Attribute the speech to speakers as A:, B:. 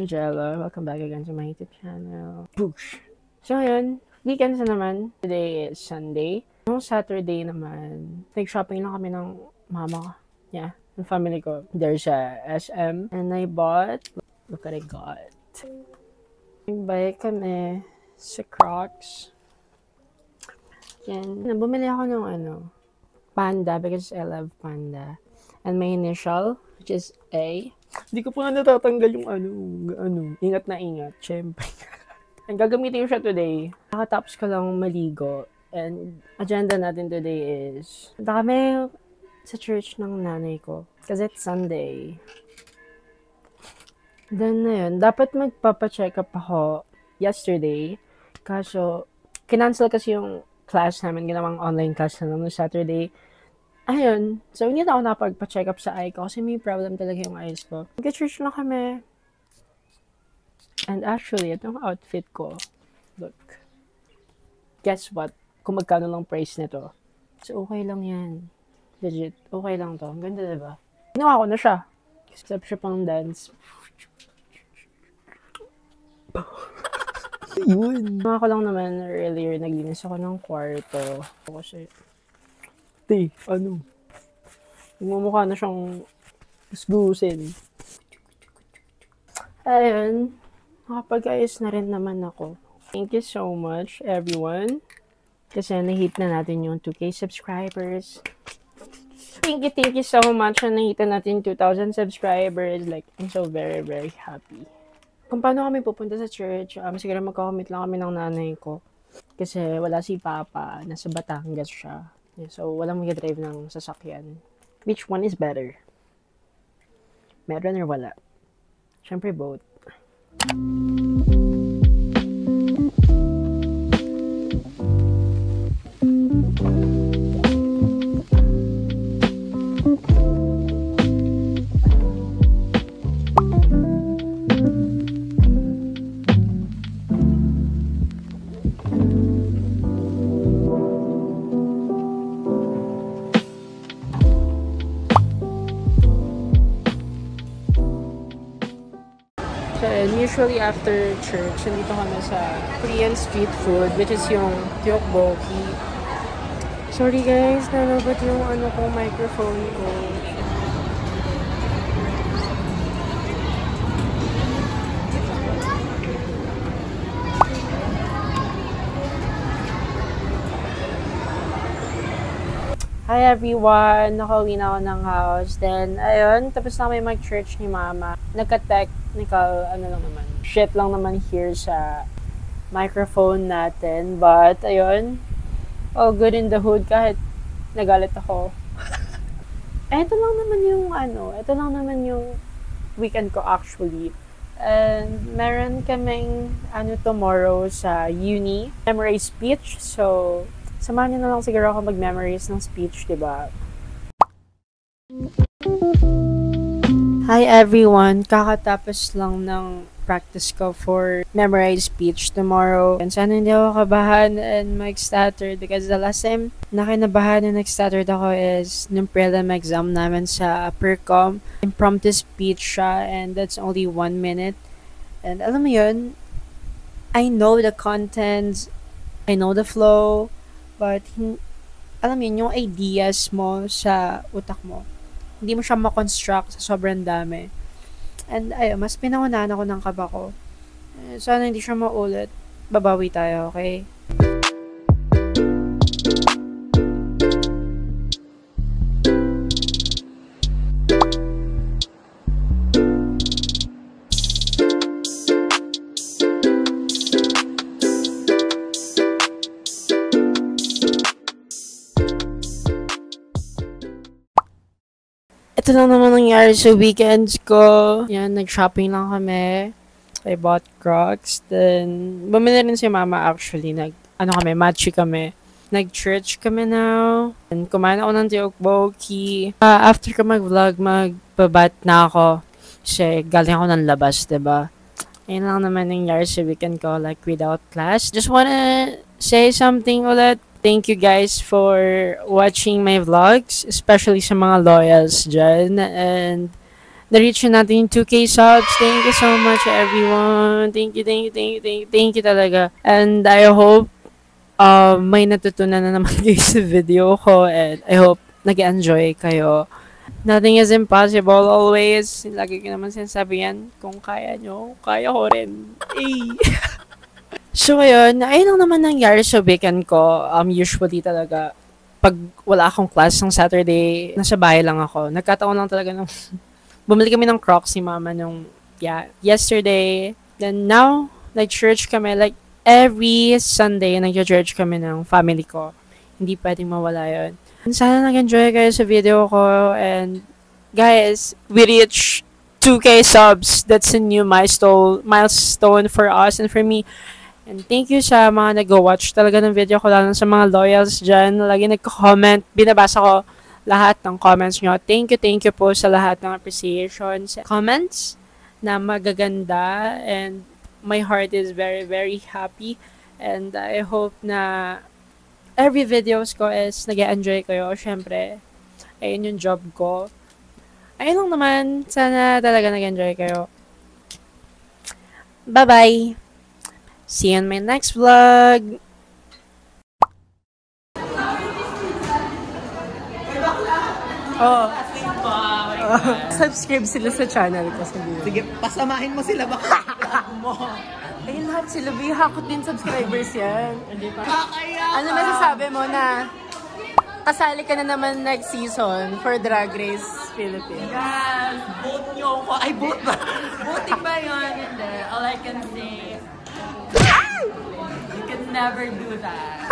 A: Angela. Welcome back again to my YouTube channel. Boosh! So, ngayon, weekends na naman. Today is Sunday. Noong Saturday naman, nag-shopping lang kami ng mama ko. Yeah, ng family ko. There's a SM. And I bought, look what I got. Nag-buy kami sa Crocs. Yan. Bumili ako ng Panda because I love Panda. And my initial, which is A. Hindi ko pa nga natatanggal yung ingat na ingat, syempre. And gagamitin ko siya today. Nakatapos ko lang maligo. And agenda natin today is, punta kami sa church ng nanay ko. Kasi it's Sunday. Then na yun, dapat magpapacheck up ako yesterday. Kaso, kinancel kasi yung class namin, ginawang online class na no Saturday. Ayun, so hindi na ako nakapagpa-check up sa eye ko kasi may problem talaga yung eyes ko. Nag-church na kami. And actually, itong outfit ko, look. Guess what? Kung magkano lang price nito. So, okay lang yan. Legit, okay lang to. Ang ganda, diba? Ginawa ko na siya. Except siya pang dance. Yun. Mga ko lang naman earlier, naglinis ako ng kwarto. Kasi, mumukha na siyang gusgusin. Ayun, nakapag-ayos na rin naman ako. Thank you so much, everyone. Kasi nahit na natin yung 2K subscribers. Thank you so much na nahita natin 2,000 subscribers. Like, I'm so very, very happy. Kung paano kami pupunta sa church, siguro magkakomit lang kami ng nanay ko. Kasi wala si Papa, nasa Batangas siya. So, walang mag-drive ng sasakyan. Which one is better? Meron or wala? Siyempre, both. So, usually after church, nandito kami sa Korean street food, which is yung tteokbokki. Sorry guys, nalabot yung microphone ko. Hi everyone! Nakauwi na ako ng house. Then, ayun, tapos na kami mag-church ni Mama. Nagka-technical, shit lang naman here sa microphone natin. But, ayun, all good in the hood kahit nagalit ako. Ito lang naman yung weekend ko actually. And meron kaming tomorrow sa uni, memory speech. So, samahan niyo na lang siguro ako mag-memorize ng speech, diba? Hi everyone! Kakatapos lang ng practice ko for memorize speech tomorrow. And sana hindi ako kabahan and mag-stuttered because the last time na kinabahan and nag-stuttered ako is nung prelim exam namin sa Percom. Impromptu speech siya and that's only 1 minute. And alam mo yun, I know the contents, I know the flow, but, alam mo yun, yung ideas mo sa utak mo, hindi mo siya ma-construct sa sobrang dami. And, mas pinangunahan ako ng kaba ko. Sana hindi siya maulit. Babawi tayo, okay? Ito lang naman nangyari sa weekends ko. Yan, nag-shopping lang kami. I bought Crocs. Then, bumili rin si Mama actually. Matchy kami. Nag-church kami now. And kumain ako ng tteokbokki. After ko mag-vlog, magbabat na ako. Kasi galing ako ng labas, diba? Ayun lang naman nangyari sa weekend ko, like without class. Just wanna say something ulit. Thank you guys for watching my vlogs, especially sa mga loyals dyan. And na-reach na natin yung 2K subs. Thank you so much, everyone. Thank you, thank you, thank you, thank you, thank you talaga. And I hope may natutunan na naman kayo sa video ko, and I hope nag-enjoy kayo. Nothing is impossible always. Lagi ko naman sinasabi yan. Kung kaya nyo, kaya ko rin. Eh. So, ayun lang naman nangyari sa weekend ko. Usually talaga, pag wala akong class ng Saturday, nasa bahay lang ako. Nagkataon lang talaga ng bumili kami ng Crocs ni mama nung, yesterday. Then now, nag-church kami. Like, every Sunday, nag-church kami ng family ko. Hindi pwedeng mawala yun. Sana nag-enjoy kayo sa video ko. And, guys, we reached 2K subs. That's a new milestone for us and for me. And thank you sa mga nag-watch talaga ng video ko, lalo sa mga loyals dyan. Lagi nagko-comment. Binabasa ko lahat ng comments nyo. Thank you po sa lahat ng appreciations. Comments na magaganda. And my heart is very, very happy. And I hope na every videos ko is nag-enjoy kayo. Siyempre, ayun yung job ko. Ayun lang naman. Sana talaga nag-enjoy kayo. Bye-bye! See you in my next vlog. Subscribe sila sa channel ko.
B: Sige, pasamahin mo sila baka mo.
A: Eh, lahat sila. Hakot din subscribers yan. Ano masasabi mo na kasali ka na naman next season for Drag Race Philippines?
B: Yes! Vote nyo ako. Ay, vote ba?
C: Voting ba yun? Hindi. All I can say, you can never do that.